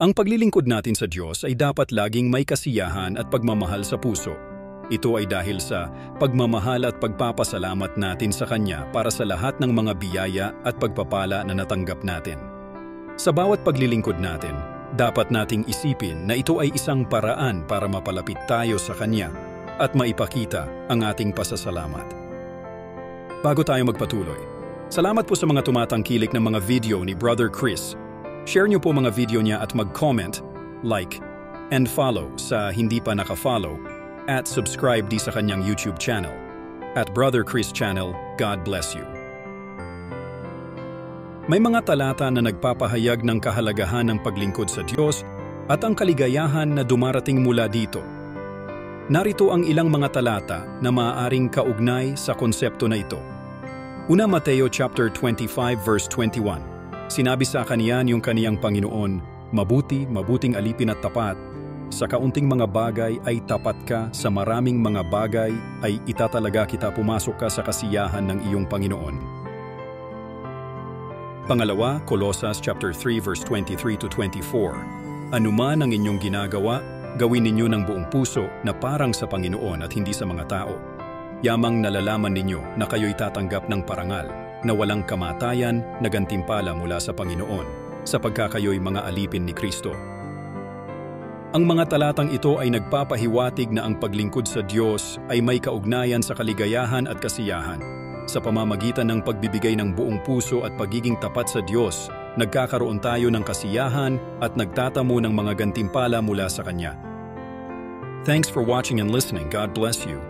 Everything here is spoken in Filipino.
Ang paglilingkod natin sa Diyos ay dapat laging may kasiyahan at pagmamahal sa puso. Ito ay dahil sa pagmamahal at pagpapasalamat natin sa Kanya para sa lahat ng mga biyaya at pagpapala na natanggap natin. Sa bawat paglilingkod natin, dapat nating isipin na ito ay isang paraan para mapalapit tayo sa Kanya at maipakita ang ating pasasalamat. Bago tayo magpatuloy, salamat po sa mga tumatangkilik ng mga video ni Brother Chris. Share niyo po mga video niya at mag-comment, like, and follow sa hindi pa naka-follow at subscribe di sa kanyang YouTube channel. At Brother Chris Channel, God bless you. May mga talata na nagpapahayag ng kahalagahan ng paglingkod sa Diyos at ang kaligayahan na dumarating mula dito. Narito ang ilang mga talata na maaaring kaugnay sa konsepto na ito. Una, Mateo chapter 25 verse 21. Sinabi sa kaniya yung kaniyang Panginoon, mabuting alipin at tapat. Sa kaunting mga bagay ay tapat ka, sa maraming mga bagay ay itatalaga kita pumasok ka sa kasiyahan ng iyong Panginoon. Pangalawa, Colossus chapter 3 verse 23 to 24. Anuman ang inyong ginagawa, gawin ninyo ng buong puso na parang sa Panginoon at hindi sa mga tao. Yamang nalalaman ninyo na kayo'y tatanggap ng parangal, na walang kamatayan na gantimpala mula sa Panginoon, sapagkat kayo'y mga alipin ni Kristo. Ang mga talatang ito ay nagpapahiwatig na ang paglingkod sa Diyos ay may kaugnayan sa kaligayahan at kasiyahan. Sa pamamagitan ng pagbibigay ng buong puso at pagiging tapat sa Diyos, nagkakaroon tayo ng kasiyahan at nagtatamo ng mga gantimpala mula sa Kanya. Thanks for watching and listening. God bless you.